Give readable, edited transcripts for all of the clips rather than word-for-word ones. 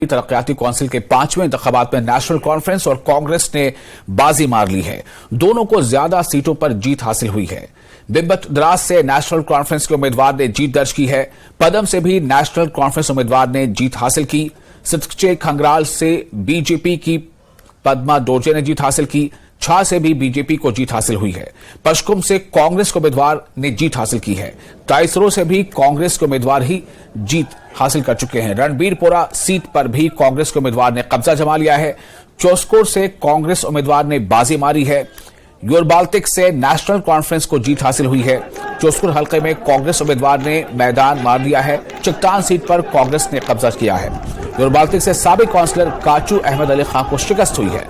तरक्याती council के 5वें इंतखाबात में नेशनल कॉन्फ्रेंस और कांग्रेस ने बाजी मार ली है। दोनों को ज्यादा सीटों पर जीत हासिल हुई है। बिब्बत दराज से नेशनल कॉन्फ्रेंस के उम्मीदवार ने जीत दर्ज की है। पदम से भी नेशनल कॉन्फ्रेंस उम्मीदवार ने जीत हासिल की। सितकचे खंगराल से बीजेपी की पद्मा डोजे ने जीत हासिल की। छा से भी बीजेपी को जीत हासिल हुई है। पश्कुम से कांग्रेस के उम्मीदवार ने जीत हासिल की है। टाइसरो से भी कांग्रेस के उम्मीदवार ही जीत हासिल कर चुके हैं। रणबीरपुरा सीट पर भी कांग्रेस के उम्मीदवार ने कब्जा जमा लिया है। चोस्कोर से कांग्रेस उम्मीदवार ने बाजी मारी है। योरबाल्टिक से नेशनल कॉन्फ्रेंस को जीत हासिल हुई है। चोस्कोर हल्के में कांग्रेस उम्मीदवार ने मैदान मार दिया है। चट्टान सीट पर कांग्रेस ने कब्जा किया है। योरबाल्टिक से साबिक काउंसलर काचू अहमद अली खान को शिकस्त हुई है।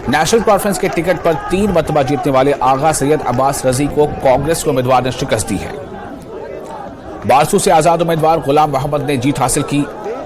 नेशनल कॉन्फ्रेंस के टिकट पर 3 मरतबा जीतने वाले आगा सैयद अब्बास रजी को कांग्रेस के उम्मीदवार ने शिकस्त दी है। बारसू से आजाद उम्मीदवार गुलाम मोहम्मद ने जीत हासिल की।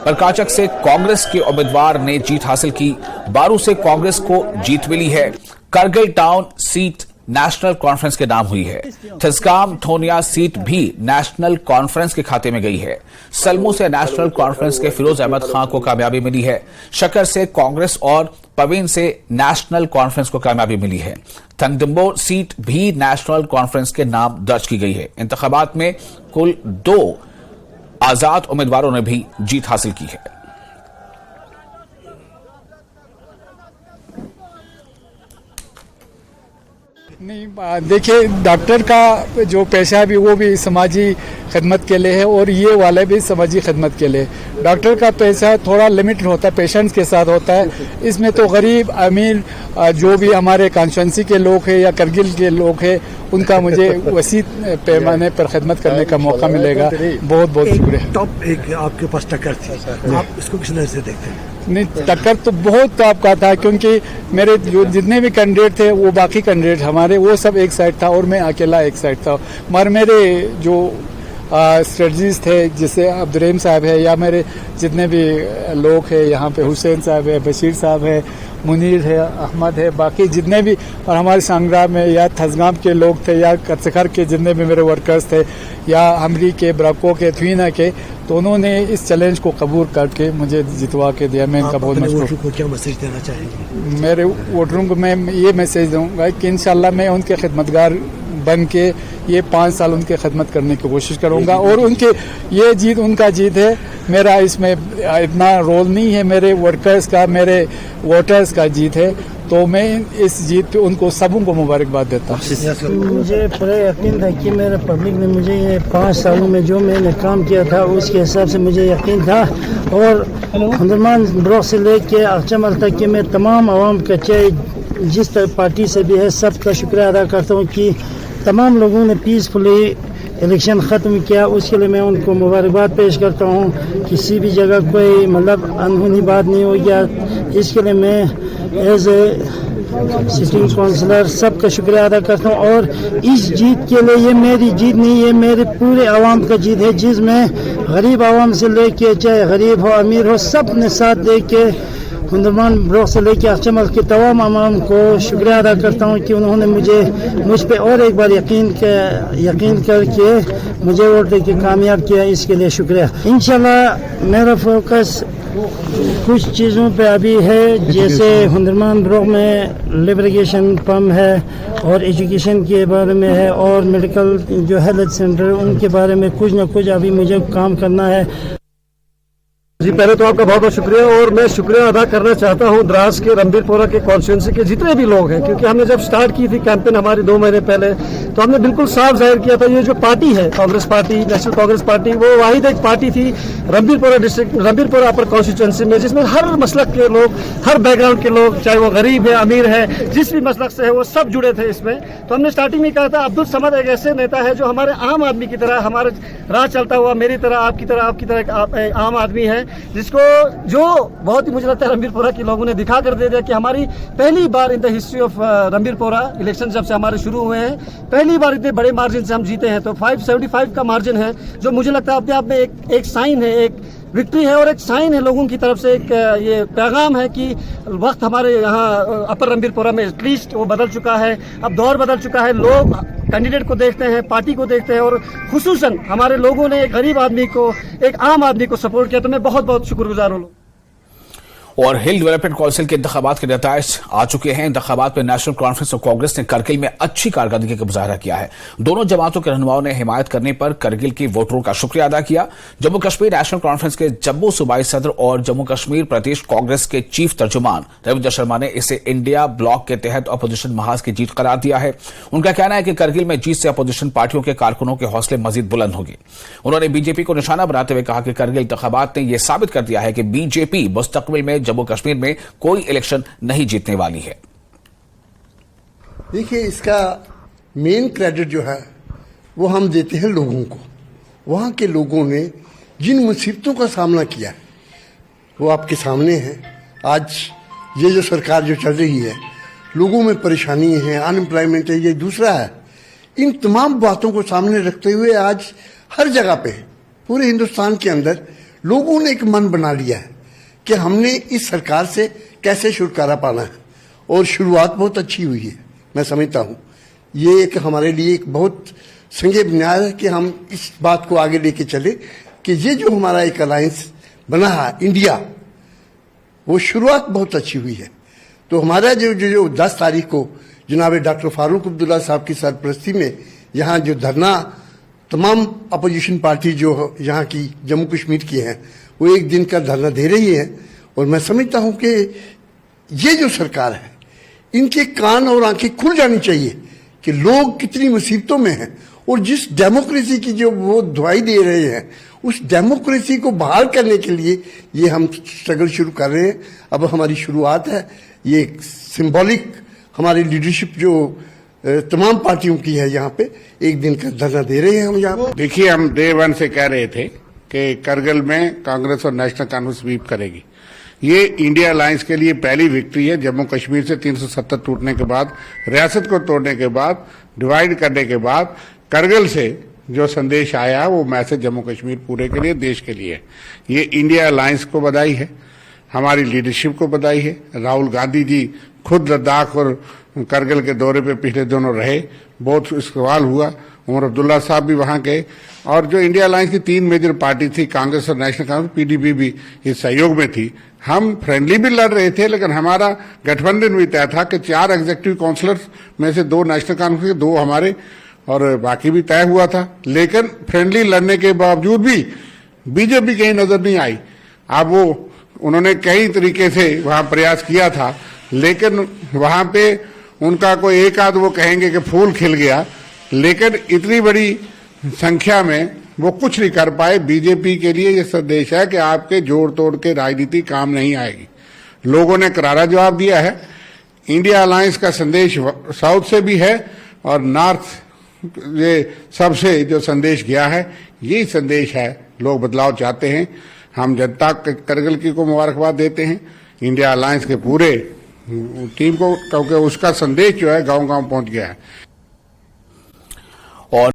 परकाचक से कांग्रेस के उम्मीदवार ने जीत हासिल की। बारू से कांग्रेस को जीत मिली है। Kargil town seat national conference के नाम हुई है। थिस्काम थोनिया सीट भी नेशनल कॉन्फ्रेंस के खाते में गई है। सलमू से नेशनल कॉन्फ्रेंस के फिरोज अहमद खान को कामयाबी मिली है। शकर से कांग्रेस और पवीन से नेशनल कॉन्फ्रेंस को कामयाबी मिली है। थंगडम्बो सीट भी नेशनल कॉन्फ्रेंस के नाम दर्ज की गई है। इंतखाबात में कुल 2 आजाद उम्मीदवारों ने भी जीत हासिल की है। नहीं, देखिए, डॉक्टर का जो पेशा है वो भी समाजी खिदमत के लिए है और ये वाले भी समाजी खिदमत के लिए। डॉक्टर का पेशा थोड़ा लिमिटेड होता है, पेशेंट्स के साथ होता है। इसमें तो गरीब अमीर जो भी हमारे कॉन्स्टिट्यूंसी के लोग हैं या करगिल के लोग हैं, उनका मुझे वसी पैमाने पर खिदमत करने का मौका मिलेगा। बहुत बहुत शुक्रिया। टॉप एक आपके पास टक्कर थी, आप इसको किस नजर से देखते हैं? नहीं, टक्कर तो बहुत आपका था, क्योंकि मेरे जो जितने भी कैंडिडेट थे वो बाकी कैंडिडेट हमारे वो सब एक साइड था और मैं अकेला एक साइड था। मगर मेरे जो स्ट्रेटजीज थे, जैसे अब्दुर्रहीम साहब है या मेरे जितने भी लोग हैं यहाँ पे, हुसैन साहब है, बशीर साहब है, मुनीर है, अहमद है, बाकी जितने भी, और हमारे सांगरा में या थजगाम के लोग थे या कचखर के जितने भी मेरे वर्कर्स थे या हमरी के, ब्राको के, थुइना के, तो उन्होंने इस चैलेंज को कबूल करके मुझे जितवा के दिया। मैं इनका बहुत मशहूर। को क्या मैसेज देना चाहेंगे? मेरे वोटरों को मैं ये मैसेज दूंगा कि इंशाल्लाह मैं उनके खिदमतगार बन के ये 5 साल उनके खिदमत करने की कोशिश करूंगा। और उनके ये जीत उनका जीत है, मेरा इसमें इतना रोल नहीं है। मेरे वर्कर्स का, मेरे वोटर्स का जीत है, तो मैं इस जीत पे उनको सबों को मुबारकबाद देता हूँ। मुझे पूरा यकीन था कि मेरे पब्लिक ने मुझे ये 5 सालों में जो मैंने काम किया था उसके हिसाब से मुझे यकीन था। और हंदरमान ब्लॉक से लेके अचमल तक कि मैं तमाम आवाम का, चाहे जिस पार्टी से भी है, सबका शुक्रिया अदा करता हूँ कि तमाम लोगों ने पीसफुली इलेक्शन ख़त्म किया। उसके लिए मैं उनको मुबारकबाद पेश करता हूँ। किसी भी जगह कोई मतलब अनहोनी बात नहीं हो गया। इसके लिए मैं एज ए सिटिंग काउंसलर सबका शुक्रिया अदा करता हूँ। और इस जीत के लिए ये मेरी जीत नहीं, ये मेरे पूरे आवाम का जीत है, जिसमें गरीब आवाम से लेके, चाहे गरीब हो अमीर हो, सब ने साथ दे के हंदरमान ब्लॉक से लेकर अचमल के तमाम आवाम को शुक्रिया अदा करता हूँ कि उन्होंने मुझ पे और एक बार यकीन करके मुझे वोट देके कामयाब किया। इसके लिए शुक्रिया। इंशाल्लाह मेरा फोकस कुछ चीज़ों पे अभी है, जैसे हंदरमान ब्लॉक में लिबरेशन पम्प है और एजुकेशन के बारे में है और मेडिकल जो हेल्थ सेंटर उनके बारे में कुछ न कुछ अभी मुझे काम करना है। जी, पहले तो आपका बहुत बहुत शुक्रिया। और मैं शुक्रिया अदा करना चाहता हूं द्रास के, रणबीरपुरा के कॉन्स्टिट्यूंसी के जितने भी लोग हैं, क्योंकि हमने जब स्टार्ट की थी कैंपेन हमारी 2 महीने पहले, तो हमने बिल्कुल साफ जाहिर किया था ये जो पार्टी है Congress party, national Congress party, वो वाहिद एक पार्टी थी रणबीरपुरा डिस्ट्रिक्ट, रणबीरपुरा अपर कॉन्स्टिट्यूंसी में, जिसमें हर मसलक के लोग, हर बैकग्राउंड के लोग, चाहे वो गरीब है, अमीर है, जिस भी मसलक से है, वो सब जुड़े थे इसमें। तो हमने स्टार्टिंग में कहा था अब्दुल समद एक ऐसे नेता है जो हमारे आम आदमी की तरह, हमारे राह चलता हुआ, मेरी तरह, आपकी तरह एक आम आदमी है, जिसको जो बहुत ही मुझे लगता है रणबीरपुरा के लोगों ने दिखा कर दे दिया कि हमारी पहली बार in the history of Ranbirpura election जब से हमारे शुरू हुए हैं, पहली बार इतने बड़े मार्जिन से हम जीते हैं। तो 575 का मार्जिन है, जो मुझे लगता है अपने आप में एक साइन है, एक विक्ट्री है और एक साइन है लोगों की तरफ से। एक ये पैगाम है कि वक्त हमारे यहाँ अपर रणबीरपुरा में एटलीस्ट वो बदल चुका है, अब दौर बदल चुका है। लोग कैंडिडेट को देखते हैं, पार्टी को देखते हैं, और खुसूसन हमारे लोगों ने एक गरीब आदमी को, एक आम आदमी को सपोर्ट किया। तो मैं बहुत बहुत शुक्रगुजार हूँ। और हिल डेवलपमेंट काउंसिल के इंतखाबात के नताइज आ चुके हैं। इंतखाबात में नेशनल कॉन्फ्रेंस और कांग्रेस ने करगिल में अच्छी कारकर्दगी का मुजाहरा किया है। दोनों जमातों के रहनुमाओं ने हिमायत करने पर करगिल के वोटरों का शुक्रिया अदा किया। जम्मू कश्मीर नेशनल कॉन्फ्रेंस के जम्मू सूबाई सदर और जम्मू कश्मीर प्रदेश कांग्रेस के चीफ तर्जुमान रविंद्र शर्मा ने इसे इंडिया ब्लॉक के तहत अपोजिशन महाज की जीत करार दिया है। उनका कहना है कि करगिल में जीत से अपोजिशन पार्टियों के कारकुनों के हौसले मजीद बुलंद होंगे। उन्होंने बीजेपी को निशाना बनाते हुए कहा कि करगिल इंतखाबात ने यह साबित कर दिया है कि बीजेपी मुस्तकबिल में जम्मू कश्मीर में कोई इलेक्शन नहीं जीतने वाली है। देखिए, इसका मेन क्रेडिट जो है वो हम देते हैं लोगों को। वहां के लोगों ने जिन मुसीबतों का सामना किया है वो आपके सामने है। आज ये जो सरकार जो चल रही है, लोगों में परेशानी है, अनएम्प्लॉयमेंट है, ये दूसरा है। इन तमाम बातों को सामने रखते हुए आज हर जगह पे पूरे हिंदुस्तान के अंदर लोगों ने एक मन बना लिया है कि हमने इस सरकार से कैसे छुटकारा पाना है, और शुरुआत बहुत अच्छी हुई है। मैं समझता हूँ ये एक हमारे लिए एक बहुत संगे बुनियाद है कि हम इस बात को आगे लेके चले कि ये जो हमारा एक अलायंस बना है इंडिया, वो शुरुआत बहुत अच्छी हुई है। तो हमारा जो 10 तारीख को जनाब डॉक्टर फारूक अब्दुल्ला साहब की सरपरस्ती में यहाँ जो धरना तमाम अपोजिशन पार्टी जो यहाँ की जम्मू कश्मीर की हैं वो एक दिन का धरना दे रही है। और मैं समझता हूँ कि ये जो सरकार है, इनके कान और आंखें खुल जानी चाहिए कि लोग कितनी मुसीबतों में हैं, और जिस डेमोक्रेसी की जो वो दुआई दे रहे हैं, उस डेमोक्रेसी को बहाल करने के लिए ये हम स्ट्रगल शुरू कर रहे हैं। अब हमारी शुरुआत है, ये सिंबॉलिक हमारी लीडरशिप जो तमाम पार्टियों की है, यहाँ पे एक दिन का धरना दे रहे हैं हम यहाँ पे। देखिए, हम डे 1 से कह रहे थे कि करगिल में कांग्रेस और नेशनल कॉन्फ्रेंस स्वीप करेगी। ये इंडिया अलायंस के लिए पहली विक्ट्री है। जम्मू कश्मीर से 370 टूटने के बाद, रियासत को तोड़ने के बाद, डिवाइड करने के बाद करगिल से जो संदेश आया वो मैसेज जम्मू कश्मीर पूरे के लिए, देश के लिए। ये इंडिया अलायंस को बधाई है, हमारी लीडरशिप को बधाई है। राहुल गांधी जी खुद लद्दाख और करगिल के दौरे पे पिछले दिनों रहे, बहुत सवाल हुआ। उमर अब्दुल्ला साहब भी वहां गए, और जो इंडिया अलायंस की 3 मेजर पार्टी थी, कांग्रेस और नेशनल कॉन्फ्रेंस, पीडीपी भी इस सहयोग में थी। हम फ्रेंडली भी लड़ रहे थे, लेकिन हमारा गठबंधन भी तय था कि 4 एग्जीक्यूटिव काउंसिलर्स में से 2 नेशनल कॉन्फ्रेंस के, 2 हमारे, और बाकी भी तय हुआ था। लेकिन फ्रेंडली लड़ने के बावजूद भी बीजेपी कहीं नजर नहीं आई। अब वो उन्होंने कई तरीके से वहां प्रयास किया था, लेकिन वहां पे उनका कोई एक आध वो कहेंगे कि फूल खिल गया, लेकिन इतनी बड़ी संख्या में वो कुछ नहीं कर पाए। बीजेपी के लिए ये संदेश है कि आपके जोड़ तोड़ के राजनीति काम नहीं आएगी। लोगों ने करारा जवाब दिया है। इंडिया अलायंस का संदेश साउथ से भी है और नॉर्थ, ये सबसे जो संदेश गया है, यही संदेश है। लोग बदलाव चाहते हैं। हम जनता करगिल की को मुबारकबाद देते हैं, इंडिया अलायंस के पूरे टीम को, क्योंकि उसका संदेश जो है गांव-गांव पहुंच गया है।